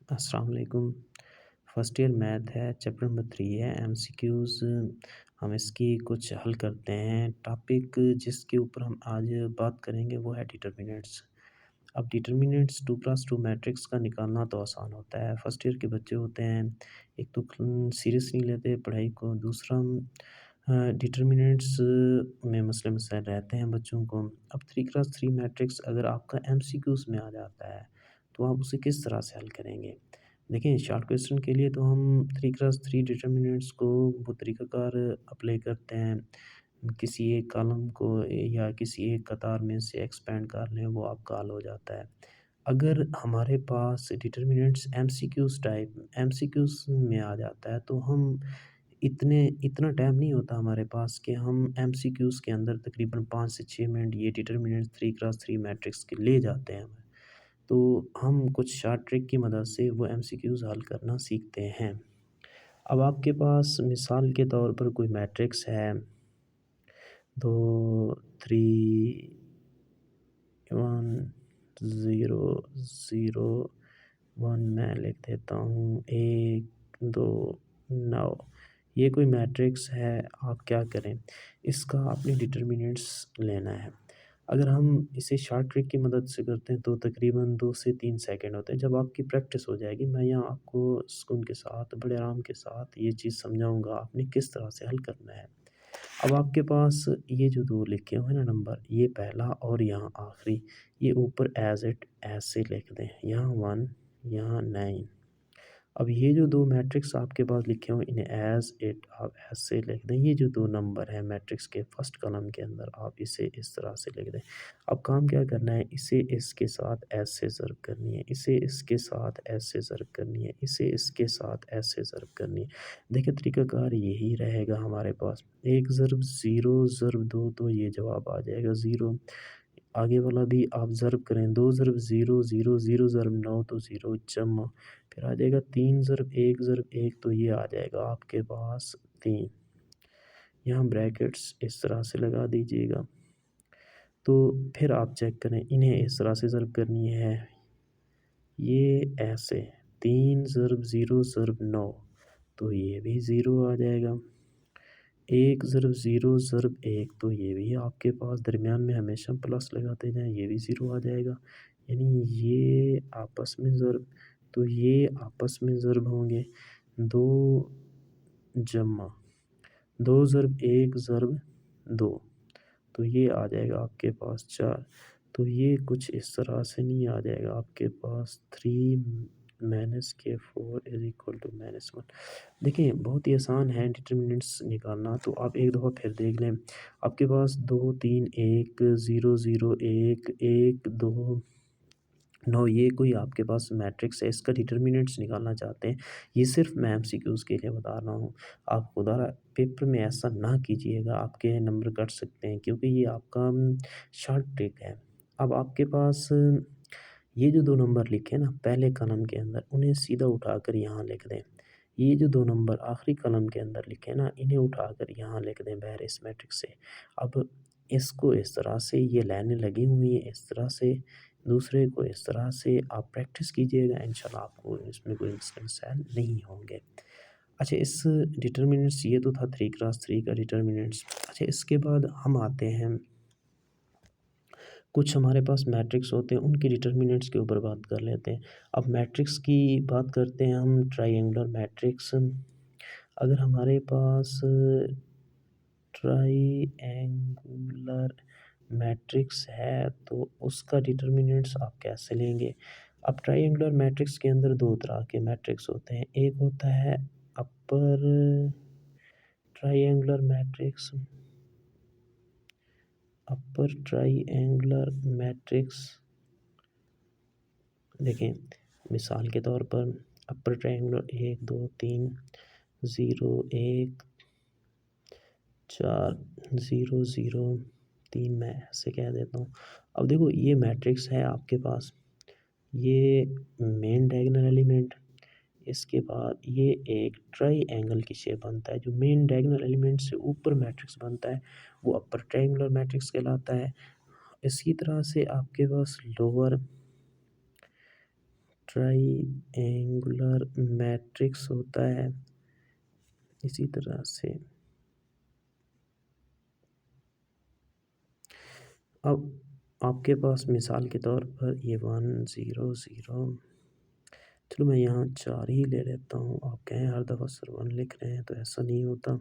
अस्सलाम वालेकुम। First year math है, चैप्टर नंबर 3 है, एमसीक्यूज़। हम इसकी कुछ हल करते हैं। टॉपिक जिसके ऊपर हम आज बात करेंगे वो है डिटर्मिनेंट्स। अब डिटर्मिनेंट्स 2+2 मैट्रिक्स का निकालना तो आसान होता है। फर्स्ट ईयर के बच्चे होते हैं, एक तो सीरियस नहीं लेते पढ़ाई को, दूसरा डिटर्मिनेंट्स में मसले मसाइल रहते हैं बच्चों को। अब 3+3 मैट्रिक्स अगर आपका एमसीक्यूज़ में आ जाता है, तो आप उसे किस तरह से हल करेंगे? देखिए, शॉर्ट क्वेश्चन के लिए तो हम 3+3 डिटर्मिनेंट्स को वो तरीक़ाकार अप्लाई करते हैं। किसी एक कॉलम को या किसी एक कतार में से एक्सपेंड कर लें, वो आपका हल हो जाता है। अगर हमारे पास डिटर्मिनेंट्स एमसीक्यूज़ में आ जाता है, तो हम इतना टाइम नहीं होता हमारे पास कि हम एमसीक्यूज़ के अंदर तकरीबन 5 से 6 मिनट ये डिटर्मिनेंट्स 3+3 मैट्रिक्स के ले जाते हैं। तो हम कुछ शॉर्ट ट्रिक की मदद से वो एमसीक्यूज़ हल करना सीखते हैं। अब आपके पास मिसाल के तौर पर कोई मैट्रिक्स है, 2 3 1 0 0 1 मैं लिख देता हूँ 1 2 9। ये कोई मैट्रिक्स है, आप क्या करें? इसका आपने डिटर्मिनेंट्स लेना है। अगर हम इसे शॉर्ट ट्रिक की मदद से करते हैं तो तकरीबन 2 से 3 सेकंड होते हैं। जब आपकी प्रैक्टिस हो जाएगी, मैं यहाँ आपको सुकून के साथ, बड़े आराम के साथ ये चीज़ समझाऊँगा, आपने किस तरह से हल करना है। अब आपके पास ये जो 2 लिखे हुए हैं ना नंबर, ये पहला और यहाँ आखिरी, ये ऊपर एज़ इट ऐसे लिख दें। यहाँ 1, यहाँ 9। अब ये जो 2 मैट्रिक्स आपके पास लिखे हुए हैं, इन्हें एज़ इट आप ऐसे लिख दें। ये जो 2 नंबर हैं मैट्रिक्स के फर्स्ट कॉलम के अंदर, आप इसे इस तरह से लिख दें। अब काम क्या करना है, इसे इसके साथ ऐसे ज़र्ब करनी है, इसे इसके साथ ऐसे ज़र्ब करनी है, इसे इसके साथ ऐसे ज़र्ब करनी है। देखिए तरीक़ाकार यही रहेगा हमारे पास। 1 ज़र्ब 0 ज़र्ब 2, तो ये जवाब आ जाएगा 0। आगे वाला भी आप ज़र्ब करें, 2 ज़र्ब 0 0 0 ज़र्ब 9, तो 0 जमा, फिर आ जाएगा 3 ज़र्ब 1 ज़र्ब 1, तो ये आ जाएगा आपके पास 3। यहाँ ब्रैकेट्स इस तरह से लगा दीजिएगा। तो फिर आप चेक करें, इन्हें इस तरह से ज़र्ब करनी है, ये ऐसे 3 ज़र्ब 0 ज़र्ब 9, तो ये भी 0 आ जाएगा। 1 ज़र्ब 0 ज़र्ब 1, तो ये भी आपके पास दरमियान में हमेशा प्लस लगाते जाएँ, ये भी 0 आ जाएगा। यानी ये आपस में ज़र्ब, तो ये आपस में ज़र्ब होंगे। 2 जमा 2 ज़र्ब 1 ज़र्ब 2, तो ये आ जाएगा आपके पास 4। तो ये कुछ इस तरह से नहीं आ जाएगा आपके पास 3 माइनस के 4 इज़ इक्वल टू -1। देखिए बहुत ही आसान है डिटर्मिनेंट्स निकालना, तो आप एक दफ़ा फिर देख लें। आपके पास 2 3 1 0 0 1 1 2 9, ये कोई आपके पास मैट्रिक्स है, इसका डिटर्मिनेंट्स निकालना चाहते हैं। ये सिर्फ़ मैं एमसीक्यूज़ के लिए बता रहा हूँ। आप खुदा पेपर में ऐसा ना कीजिएगा, आपके नंबर कट सकते हैं, क्योंकि ये आपका शॉर्ट ट्रिक है। अब आपके पास ये जो 2 नंबर लिखे हैं ना पहले कॉलम के अंदर, उन्हें सीधा उठाकर यहाँ लिख दें। ये जो 2 नंबर आखिरी कॉलम के अंदर लिखे हैं ना, इन्हें उठाकर यहाँ लिख दें बाहर इस मैट्रिक्स से। अब इसको इस तरह से, ये लाइनें लगी हुई हैं इस तरह से, दूसरे को इस तरह से आप प्रैक्टिस कीजिएगा, इंशाल्लाह आपको इसमें कोई मसले मसाइल नहीं होंगे। अच्छा, इस डिटर्मिनेंट्स ये तो था 3+3 का डिटर्मिनेंट्स। अच्छा, इसके बाद हम आते हैं, कुछ हमारे पास मैट्रिक्स होते हैं, उनकी डिटर्मिनेंट्स के ऊपर बात कर लेते हैं। अब मैट्रिक्स की बात करते हैं हम, ट्रायंगुलर मैट्रिक्स। अगर हमारे पास ट्रायंगुलर मैट्रिक्स है, तो उसका डिटर्मिनेंट्स आप कैसे लेंगे? अब ट्रायंगुलर मैट्रिक्स के अंदर 2 तरह के मैट्रिक्स होते हैं। एक होता है upper triangular matrix, upper triangular matrix. देखें, मिसाल के तौर पर अपर ट्रायंगुलर 1 2 3 0 1 4 0 0 3, मैं ऐसे कह देता हूँ। अब देखो ये मैट्रिक्स है आपके पास, ये मेन डायगोनल एलिमेंट, इसके बाद ये एक ट्रायंगल की शेप बनता है। जो मेन डायगोनल एलिमेंट से ऊपर मैट्रिक्स बनता है, वो अपर ट्रायंगुलर मैट्रिक्स कहलाता है। इसी तरह से आपके पास लोअर ट्राइएंगुलर मैट्रिक्स होता है। इसी तरह से अब आपके पास मिसाल के तौर पर ये 1 0 0, चलो मैं यहाँ 4 ही ले लेता हूँ। आप कहें हर दफ़ा सर 1 लिख रहे हैं, तो ऐसा नहीं होता।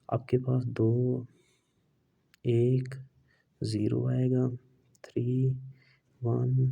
आपके पास 2 1 0 आएगा, 3 1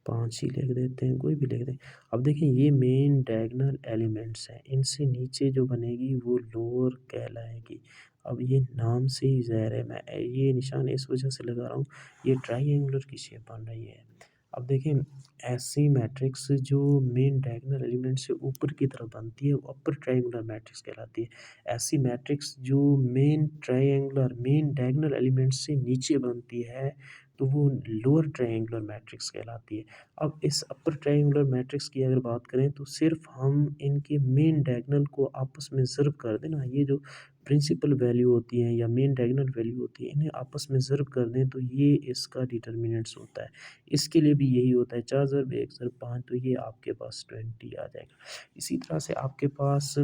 5 ही लिख देते हैं, कोई भी लिख दें। अब देखें ये मेन डायगोनल एलिमेंट्स हैं, इनसे नीचे जो बनेगी वो लोअर कहलाएगी। अब ये नाम से ही ज़ाहिर है, मैं ये निशान इस वजह से लगा रहा हूँ, ये ट्राइएंगुलर की शेप बन रही है। अब देखें ऐसी मैट्रिक्स जो मेन डायगोनल एलिमेंट से ऊपर की तरफ बनती है वो अपर ट्राइएंगुलर मैट्रिक्स कहलाती है। ऐसी मैट्रिक्स जो मेन डायगोनल एलिमेंट से नीचे बनती है तो वो लोअर ट्रायंगुलर मैट्रिक्स कहलाती है। अब इस अपर ट्रायंगुलर मैट्रिक्स की अगर बात करें तो सिर्फ हम इनके मेन डायगोनल को आपस में ज़र्ब कर दें ना, ये जो प्रिंसिपल वैल्यू होती हैं या मेन डायगोनल वैल्यू होती है इन्हें आपस में ज़र्ब कर दें तो ये इसका डिटर्मिनेंट्स होता है। इसके लिए भी यही होता है 4 ज़र्ब 1 ज़र्ब 5, तो ये आपके पास 20 आ जाएगा। इसी तरह से आपके पास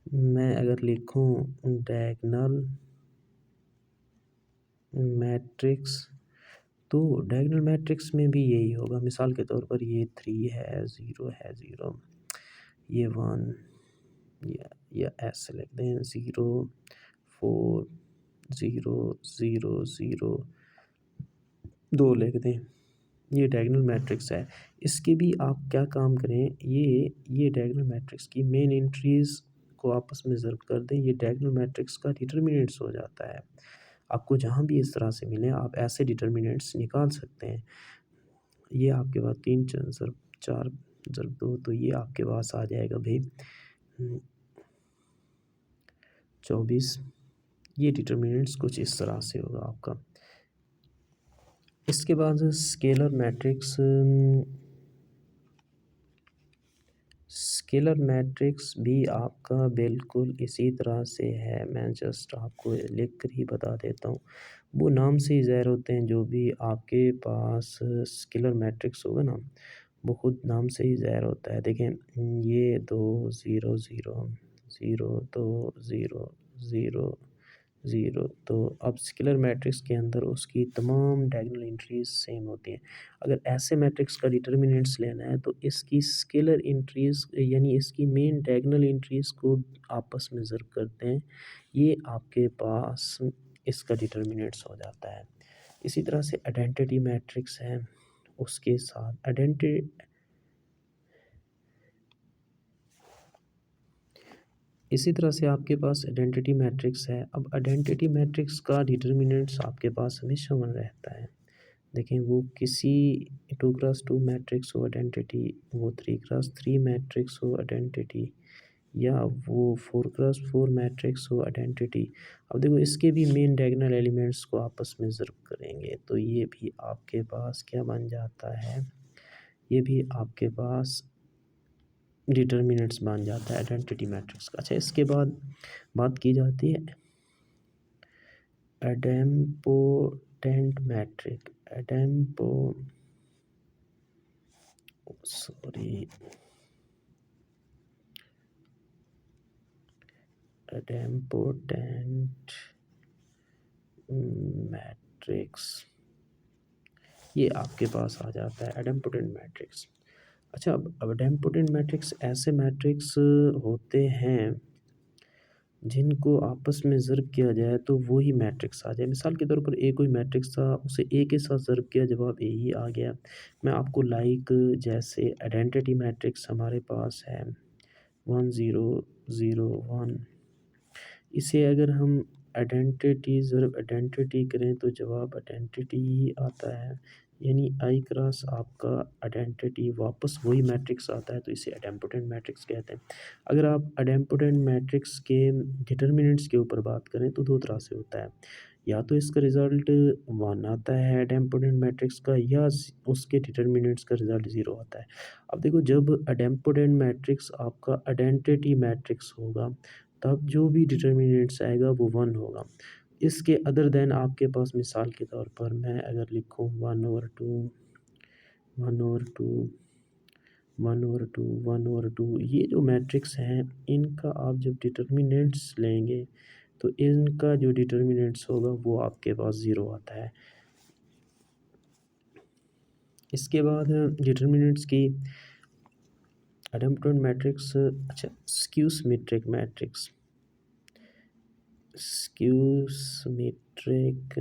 मैं अगर लिखूँ डायगोनल मैट्रिक्स, तो डायगोनल मैट्रिक्स में भी यही होगा। मिसाल के तौर पर ये 3 है, 0 है, 0, ये 1 या ऐसे लिख दें 0 4 0 0 0 2 लिख दें। ये डायगोनल मैट्रिक्स है। इसके भी आप क्या काम करें, ये डायगोनल मैट्रिक्स की मेन एंट्रीज़ को आपस में ज़र्ब कर दें, ये डायगोनल मैट्रिक्स का डिटर्मिनेंट्स हो जाता है। आपको जहाँ भी इस तरह से मिले आप ऐसे डिटर्मिनेंट्स निकाल सकते हैं। ये आपके पास 3 ज़रब 4 ज़रब 2, तो ये आपके पास आ जाएगा भाई 24। ये डिटर्मिनेंट्स कुछ इस तरह से होगा आपका। इसके बाद स्केलर मैट्रिक्स भी आपका बिल्कुल इसी तरह से है। मैं जस्ट आपको लिख कर ही बता देता हूँ। वो नाम से ही ज़ाहिर होते हैं, जो भी आपके पास स्केलर मैट्रिक्स होगा ना वो खुद नाम से ही ज़ाहिर होता है। देखें ये 2 0 0 0 2 0 0 0, तो अब स्केलर मैट्रिक्स के अंदर उसकी तमाम डायगोनल एंट्रीज़ सेम होती हैं। अगर ऐसे मैट्रिक्स का डिटर्मिनेंट्स लेना है तो इसकी स्केलर एंट्रीज़ यानी इसकी मेन डायगोनल एंट्रीज़ को आपस में ज़र्ब करते हैं, ये आपके पास इसका डिटर्मिनेंट्स हो जाता है। इसी तरह से आइडेंटिटी मैट्रिक्स है, उसके साथ इसी तरह से आपके पास आइडेंटिटी मैट्रिक्स है। अब आइडेंटिटी मैट्रिक्स का डिटर्मिनेंट्स आपके पास हमेशा 1 रहता है। देखें वो किसी 2x2 मैट्रिक्स हो आइडेंटिटी, वो 3x3 मैट्रिक्स हो आइडेंटिटी, या वो 4x4 मैट्रिक्स हो आइडेंटिटी। अब देखो इसके भी मेन डायगोनल एलिमेंट्स को आपस में ज़र्ब करेंगे तो ये भी आपके पास क्या बन जाता है, ये भी आपके पास डिटर्मिनेंट्स बन जाता है आइडेंटिटी मैट्रिक्स का। अच्छा, इसके बाद बात की जाती है एडेम्पोटेंट मैट्रिक एडेम्पोटेंट मैट्रिक्स, ये आपके पास आ जाता है एडेम्पोटेंट मैट्रिक्स। अच्छा, अब एडेम्पोटेंट मैट्रिक्स ऐसे मैट्रिक्स होते हैं जिनको आपस में ज़र्ब किया जाए तो वो ही मैट्रिक्स आ जाए। मिसाल के तौर पर ए कोई मैट्रिक्स था, उसे ए के साथ ज़र्ब किया, जवाब ए ही आ गया। मैं आपको जैसे आइडेंटिटी मैट्रिक्स हमारे पास है 1 0 0 1, इसे अगर हम आइडेंटिटी ज़र्ब आइडेंटिटी करें तो जवाब आइडेंटिटी ही आता है, यानी आई क्रॉस आपका आइडेंटिटी वापस वही मैट्रिक्स आता है, तो इसे आइडेम्पोटेंट मैट्रिक्स कहते हैं। अगर आप आइडेम्पोटेंट मैट्रिक्स के डिटर्मिनेंट्स के ऊपर बात करें तो 2 तरह से होता है, या तो इसका रिज़ल्ट 1 आता है आइडेम्पोटेंट मैट्रिक्स का, या उसके डिटर्मिनेंट्स का रिज़ल्ट 0 आता है। अब देखो जब आइडेम्पोटेंट मैट्रिक्स आपका आइडेंटिटी मैट्रिक्स होगा तब जो भी डिटर्मिनेंट्स आएगा वो 1 होगा। इसके अदर देन आपके पास मिसाल के तौर पर मैं अगर लिखूँ 1/2 1/2 1/2 1/2 ये जो मैट्रिक्स हैं इनका आप जब डिटर्मिनेंट्स लेंगे तो इनका जो डिटर्मिनेंट्स होगा वो आपके पास ज़ीरो आता है। इसके बाद डिटर्मिनेंट्स की एडम्प्टेड मैट्रिक्स अच्छा skew symmetric matrix skew symmetric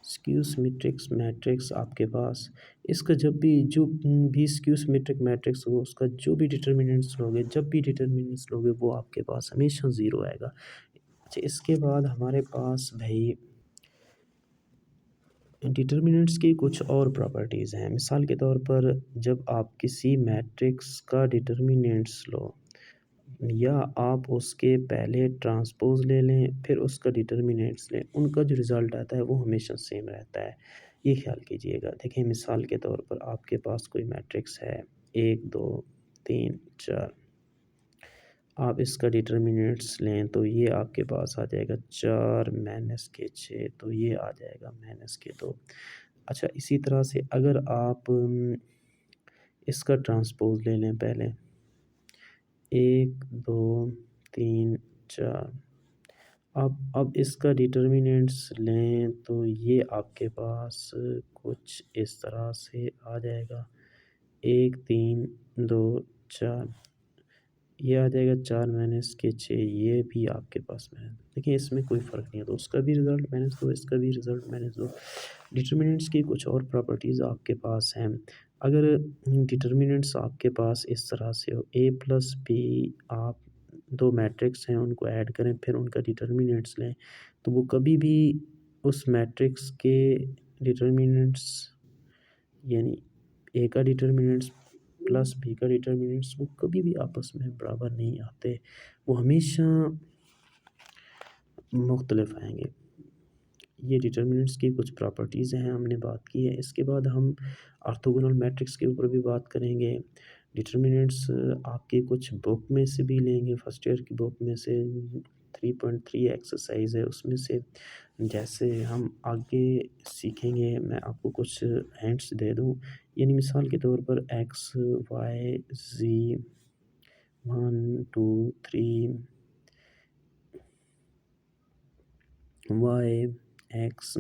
skew symmetrics matrix आपके पास इसका जब भी जो भी स्क्यू सिमेट्रिक मैट्रिक्स हो उसका जो भी डिटर्मिनेंट्स लोगे जब भी डिटर्मिनेंट्स लोगे वो आपके पास हमेशा ज़ीरो आएगा। अच्छा इसके बाद हमारे पास भाई डिटर्मिनेंट्स की कुछ और प्रॉपर्टीज़ हैं। मिसाल के तौर पर जब आप किसी मैट्रिक्स का डिटर्मिनेंट्स लो या आप उसके पहले ट्रांसपोज़ ले लें फिर उसका डिटर्मिनेंट्स लें, उनका जो रिज़ल्ट आता है वो हमेशा सेम रहता है। ये ख़्याल कीजिएगा। देखिए मिसाल के तौर पर आपके पास कोई मैट्रिक्स है 1 2 3 4 आप इसका डिटर्मिनेंट्स लें तो ये आपके पास आ जाएगा 4 माइनस के 6 तो ये आ जाएगा माइनस के 2। अच्छा इसी तरह से अगर आप इसका ट्रांसपोज़ ले लें पहले 1 2 3 4 अब इसका डिटर्मिनेंट्स लें तो ये आपके पास कुछ इस तरह से आ जाएगा 1 3 2 4 ये आ जाएगा 4 माइनस के 6 ये भी आपके पास में है। देखिए इसमें कोई फ़र्क नहीं है तो उसका भी रिज़ल्ट माइनस 2 इसका भी रिज़ल्ट माइनस 2। डिटर्मिनेंट्स की कुछ और प्रॉपर्टीज़ आपके पास हैं। अगर डिटर्मिनेंट्स आपके पास इस तरह से हो a प्लस बी आप 2 मैट्रिक्स हैं उनको ऐड करें फिर उनका डिटर्मिनेंट्स लें तो वो कभी भी उस मैट्रिक्स के डिटर्मिनेंट्स यानी ए का डिटर्मिनेंट्स प्लस बी का डिटर्मिनेंट्स वो कभी भी आपस में बराबर नहीं आते। वो हमेशा मुख्तलिफ आएँगे। ये डिटर्मिनेंट्स की कुछ प्रॉपर्टीज़ हैं हमने बात की है। इसके बाद हम ऑर्थोगोनल मैट्रिक्स के ऊपर भी बात करेंगे। डिटर्मिनेंट्स आपकी कुछ बुक में से भी लेंगे फर्स्ट ईयर की बुक में से 3.3 एक्सरसाइज़ है उसमें से जैसे हम आगे सीखेंगे मैं आपको कुछ हिंट्स दे दूँ। यानी मिसाल के तौर पर एक्स, वाई, ज़ी 1 2 3 वाई, एक्स,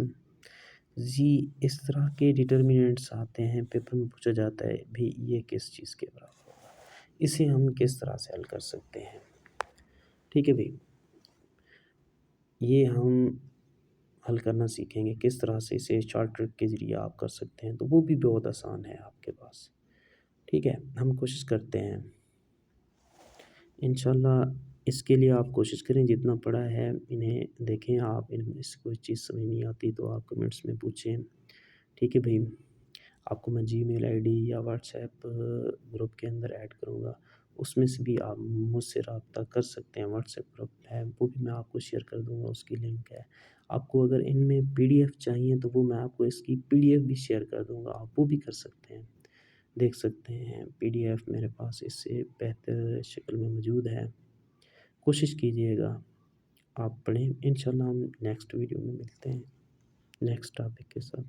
ज़ी इस तरह के डिटर्मिनेंट्स आते हैं पेपर में पूछा जाता है भई ये किस चीज़ के बराबर होगा? इसे हम किस तरह से हल कर सकते हैं? ठीक है भई। ये हम हल करना सीखेंगे किस तरह से इसे शॉर्ट ट्रिक के ज़रिए आप कर सकते हैं तो वो भी बहुत आसान है आपके पास। ठीक है? हम कोशिश करते हैं। इंशाल्लाह इसके लिए आप कोशिश करें जितना पड़ा है इन्हें देखें आप इनमें से कोई चीज़ समझ नहीं आती तो आप कमेंट्स में पूछें। ठीक है भई? आपको मैं जीमेल आईडी या व्हाट्सएप ग्रुप के अंदर ऐड करूँगा। उसमें से भी आप मुझसे राब्ता कर सकते हैं। व्हाट्सएप ग्रुप है वो भी मैं आपको शेयर कर दूँगा उसकी लिंक है। आपको अगर इनमें पीडीएफ चाहिए तो वो मैं आपको इसकी पीडीएफ भी शेयर कर दूँगा। आप वो भी कर सकते हैं। देख सकते हैं पीडीएफ मेरे पास इससे बेहतर शक्ल में मौजूद है। कोशिश कीजिएगा आप पढ़ें। इंशाल्लाह हम नेक्स्ट वीडियो में मिलते हैं नेक्स्ट टॉपिक के साथ।